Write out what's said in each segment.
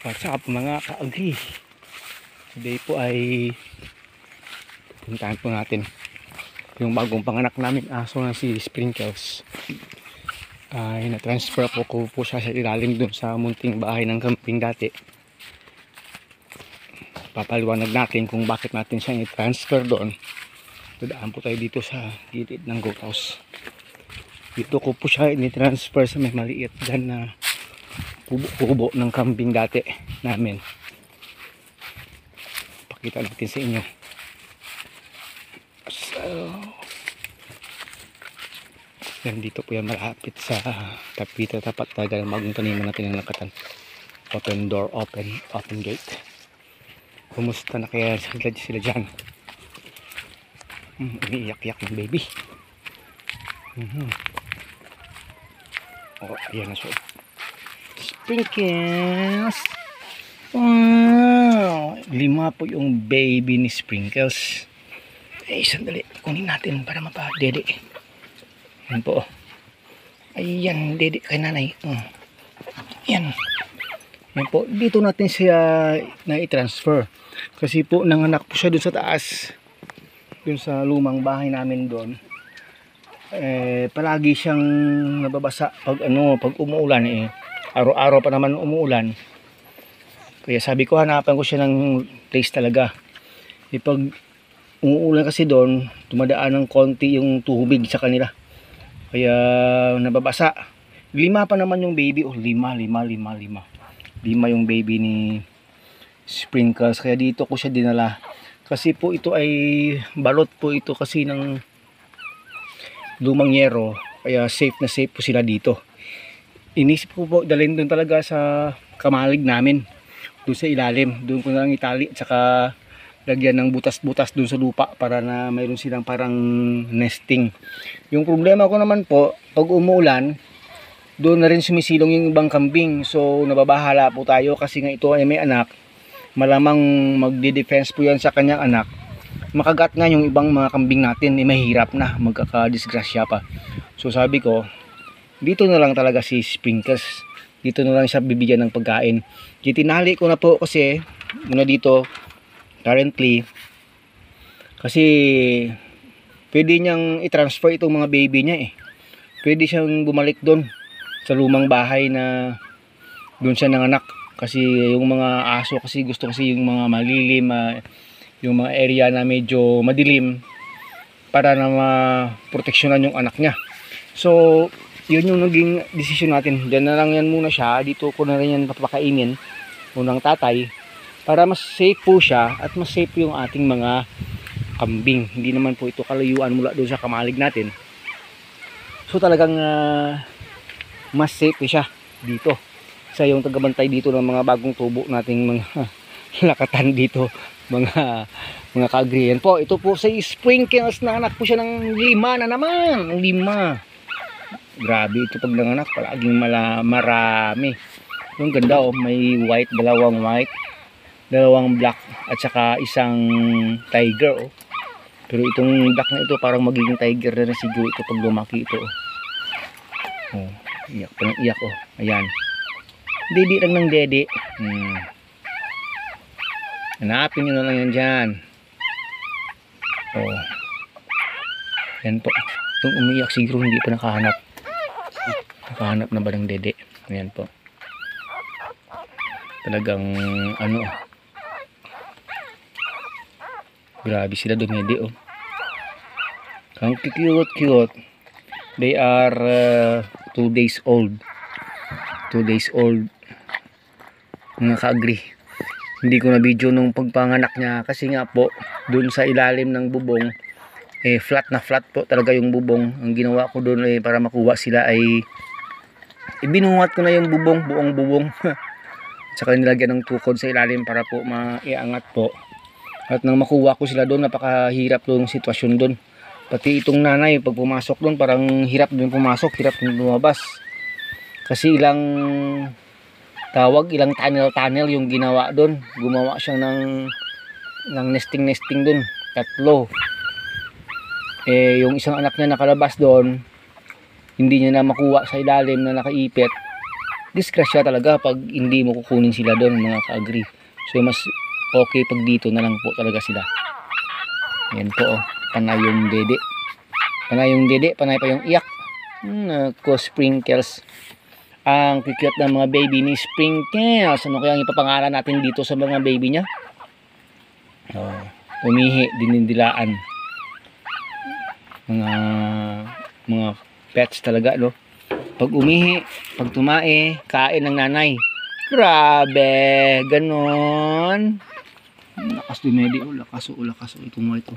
What's up mga ka-agri? Today po ay puntahan po natin yung bagong panganak namin aso na si Sprinkles. Ay na-transfer po siya sa ilalim dun sa munting bahay ng camping dati. Papaliwanag natin kung bakit natin siya i-transfer doon. Dadaan po tayo dito sa gilid ng goat house. Dito ko po siya i-transfer sa may maliit dyan na kubo ng kambing dati namin. Pakita natin sa inyo. So, yan dito po yan malapit sa tapat talaga ng bagong taniman natin ng nakatan. Open door, open gate. Kumusta na kaya sila dyan? Umiiyak-iyak ng baby. Oh, ayan na siya. Sprinkles. Wow, 5 po yung baby ni Sprinkles. Sandali, kunin natin para mapadede. Yan po. Ayan, dede kay nanay. Yan. Yan po, dito natin siya na i-transfer. Kasi po nanganak po siya dun sa taas. Dun sa lumang bahay namin doon. Palagi siyang nababasa pag umuulan araw-araw pa naman umuulan. Kaya sabi ko hanapan ko siya ng place talaga. Pag umuulan kasi doon, dumadaan ng konti yung tubig sa kanila. Kaya nababasa. 5 pa naman yung baby. 5 yung baby ni Sprinkles. Kaya dito ko siya dinala. Kasi po ito ay balot po ito kasi ng lumang yero. Kaya safe na safe po sila dito. Inisip ko po dalhin doon talaga sa kamalig namin, doon sa ilalim. Doon ko na lang itali at saka lagyan ng butas-butas doon sa lupa para na mayroon silang parang nesting. Yung problema ko naman po, pag umuulan, doon na rin sumisilong yung ibang kambing. So nababahala po tayo kasi nga ito ay may anak. Malamang magde-defense po yan sa kanyang anak. Makagat nga yung ibang mga kambing natin, mahirap na, magkakadisgrasya pa. So sabi ko, dito na lang talaga si Sprinkles. Dito na lang siya bibigyan ng pagkain. Tinali ko na po kasi muna dito currently. Kasi pwede niyang i-transfer itong mga baby niya Pwede siyang bumalik doon sa lumang bahay na doon siya nanganak. Kasi yung mga aso kasi gusto kasi yung mga malilim, yung mga area na medyo madilim para na maproteksyonan yung anak niya. So yun yung naging desisyon natin. Diyan na lang yan muna siya. Dito ko na rin yan papakainin unang tatay para mas safe po siya at mas safe yung ating mga kambing. Hindi naman po ito kalayuan mula doon sa kamalig natin. So talagang mas safe siya dito. Sa yung tagabantay dito ng mga bagong tubo nating mga lakatan dito, mga ka-agri. Yan po, ito po sa Sprinkles na anak po siya ng 5 na naman. 5. Grabe ito pag nanganak, palaging marami. Yung ganda may white, dalawang black at saka isang tiger Pero itong black na ito parang magiging tiger na siguro ito pag lumaki ito iyak pa ng iyak Ayan. Dede lang ng dede. Hanapin nyo na lang yan dyan. Yan po. Itong umiyak siguro hindi pa nakahanap. Nakahanap na ba ng dede? Ayan po. Talagang grabe sila dumede Ang cute. They are 2 days old. 2 days old. Mga ka-agri. Hindi ko na video nung pagpanganak niya kasi nga po dun sa ilalim ng bubong flat na flat po talaga yung bubong. Ang ginawa ko dun para makuha sila ay ibinuhat ko na yung bubong, buong bubong. Tsaka nilagyan ng tukod sa ilalim para po maiangat po. At nang makuha ko sila doon, napakahirap doon yung sitwasyon doon. Pati itong nanay, pag pumasok doon, parang hirap doon pumasok, hirap doon lumabas. Kasi ilang tunnel yung ginawa doon. Gumawa siya ng nesting doon. 3. Yung isang anak niya nakalabas doon, hindi niya na makuha sa ilalim na nakaipit. disgrasya talaga pag hindi mo kukunin sila doon, mga ka-agree. So mas okay pag dito na lang po talaga sila. Yan po, oh, panay yung dede. Panay yung dede, panay pa yung iyak. Nako, Sprinkles. Ang cute ng mga baby ni Sprinkles. Ano kaya ang ipapangalan natin dito sa mga baby niya? Oh, umihi, dinindilaan. Mga pets talaga, no? Pag umihi, pag tumae, kain ng nanay. Grabe, ganon. Lakas din na, lakas itong mga ito.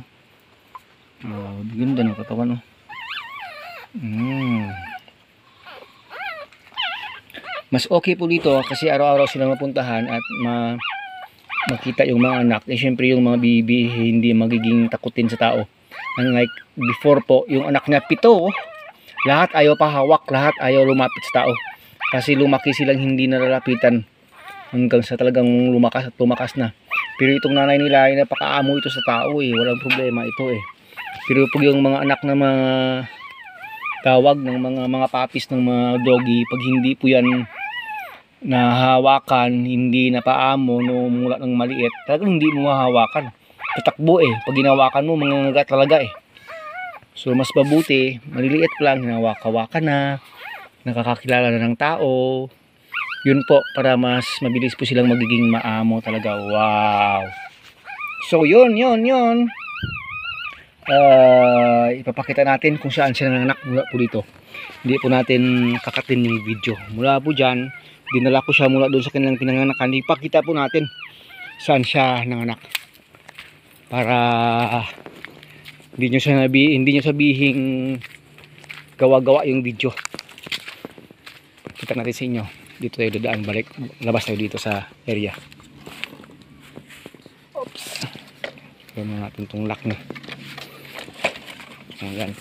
Oh, ganda ng katawan, oh. Mas okay po dito kasi araw-araw silang mapuntahan at makita yung mga anak. Eh syempre yung mga bibi hindi magiging takutin sa tao. Unlike before po, yung anak niya 7, lahat ayaw pahawak, lahat ayaw lumapit sa tao. Kasi lumaki silang hindi nalalapitan hanggang sa talagang lumakas at tumakas na. Pero itong nanay nila ay napakaamo ito sa tao eh, walang problema ito eh. Pero pag yung mga anak na mga tawag ng mga papis ng mga doggy, pag hindi po yan nahawakan, hindi napaamo no mula ng maliit, talagang hindi mo mahawakan. Tatakbo eh, pag hinawakan mo mangangaga talaga eh. So mas mabuti, maliliit pa lang, hinawak-hawakan na, nakakakilala na ng tao. Yun po, para mas mabilis po silang magiging maamo talaga. Wow! So yun. Ipapakita natin kung saan siya nanganak mula po dito. Hindi po natin kakatin yung video. Mula po dyan, dinala ko siya mula doon sa kanilang pinanganakan. Ipakita po natin saan siya nanganak. Para hindi nyo sabihin gawa-gawa yung video. Kita natin sa inyo. Dito tayo dadaan, balik, labas tayo dito sa area. Oops. Gawin natin itong lock na. Ayan.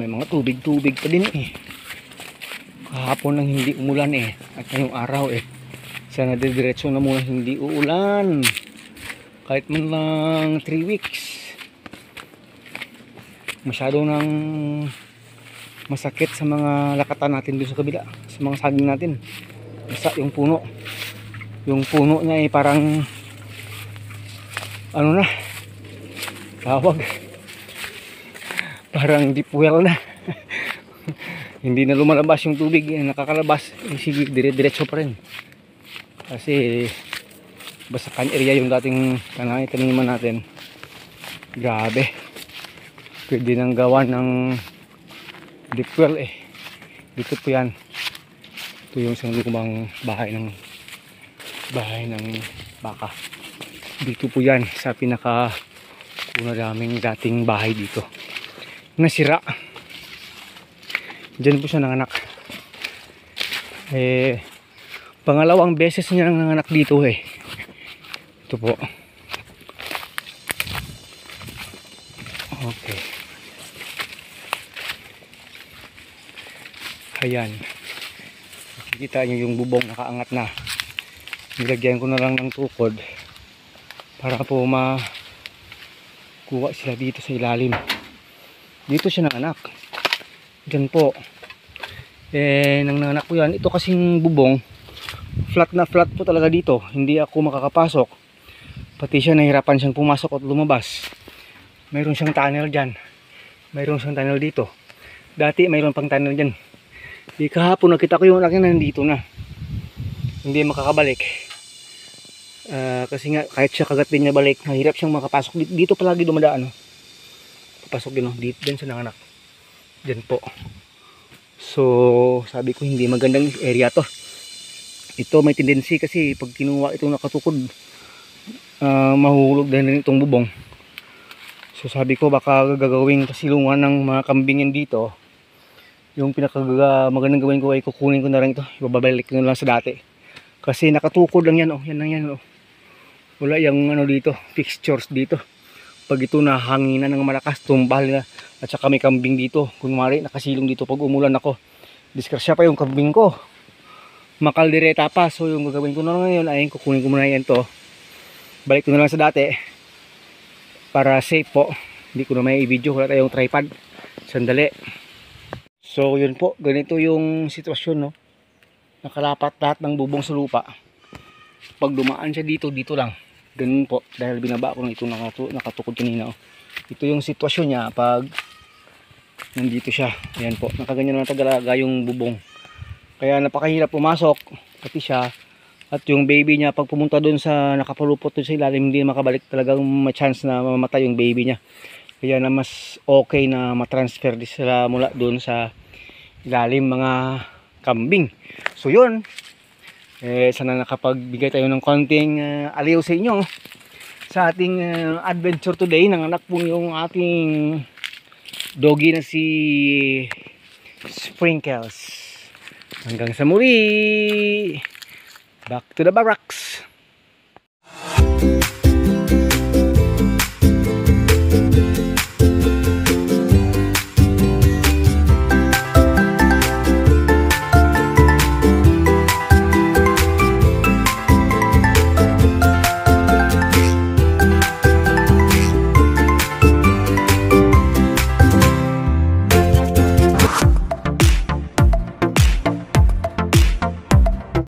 May mga tubig-tubig pa din eh. Kahapon nang hindi umulan eh. At ngayong araw eh. Sana diretso na muna hindi uulan. Kahit man lang 3 weeks. Masyado nang masakit sa mga lakatan natin doon sa kabila, sa mga saging natin. Basta yung puno niya ay parang ano na tawag, parang deep well na. Hindi na lumalabas yung tubig, nakakalabas sige, diretso pa rin kasi basakan area yung dating taniman natin. Grabe, pwede nang gawa ng deep well eh. Dito po yan, ito yung isang lumang bahay ng baka. Dito po yan sa pinaka una daming dating bahay dito nasira. Diyan po siya nanganak eh, pangalawang beses niya nanganak dito eh. Ito po, okay. Ayan, nakikita nyo yung bubong nakaangat na. Nilagyan ko na lang ng tukod para po makuha sila dito sa ilalim. Dito siya nanganak, dyan po eh, nang nanganak po yan. Ito kasing bubong flat na flat po talaga dito, hindi ako makakapasok. Pati siya nahirapan siyang pumasok at lumabas. Mayroon siyang tunnel dyan, mayroon siyang tunnel dito. Dati mayroon pang tunnel dyan. Di kahapon nakita ko yung anak niya nandito na, hindi makakabalik. Kasi nga kahit siya kagat din niya balik, mahirap siyang makapasok. Dito palagi dumadaan, no? Papasok din, no? Dito din sa nanganak. Diyan po. So sabi ko hindi magandang area to. Ito may tendency kasi pag kinuha itong nakatukod, mahulog din itong bubong. So sabi ko baka gagawing pasilungan ng mga kambingin dito. Yung magandang gawin ko ay kukunin ko na rin ito, ibabalik ko na lang sa dati. Kasi nakatukod lang yan, oh. Yan lang yan, oh. Wala yung ano dito, fixtures dito. Pag ito nahanginan ng malakas, tumbal na. At saka may kambing dito. Kunwari nakasilong dito pag umulan ako. Diskrasya pa yung kambing ko. Makaldireta pa. So yung gagawin ko na ngayon ay kukunin ko muna yan to. Balik ko na lang sa dati. Para safe po. Hindi ko na may i-video. Wala tayong tripod. Sandali. So yun po, ganito yung sitwasyon, no. Nakalapat lahat ng bubong sa lupa. Pag dumaan siya dito, dito lang. Ganun po, dahil binaba ko na ito nakatukod kanina. Oh. Ito yung sitwasyon niya pag nandito siya. Ayan po, nakaganyan na tagalaga yung bubong. Kaya napakahirap pumasok, pati siya. At yung baby niya, pag pumunta doon sa nakapalupot doon sa ilalim, hindi makabalik, talagang may chance na mamamatay yung baby niya. Kaya na mas okay na matransfer sila mula doon sa ilalim, mga kambing. So yun, sana nakapagbigay tayo ng konting aliw sa inyo sa ating adventure today. Nanganak po yung ating doggy na si Sprinkles. Hanggang sa muli, back to the barracks.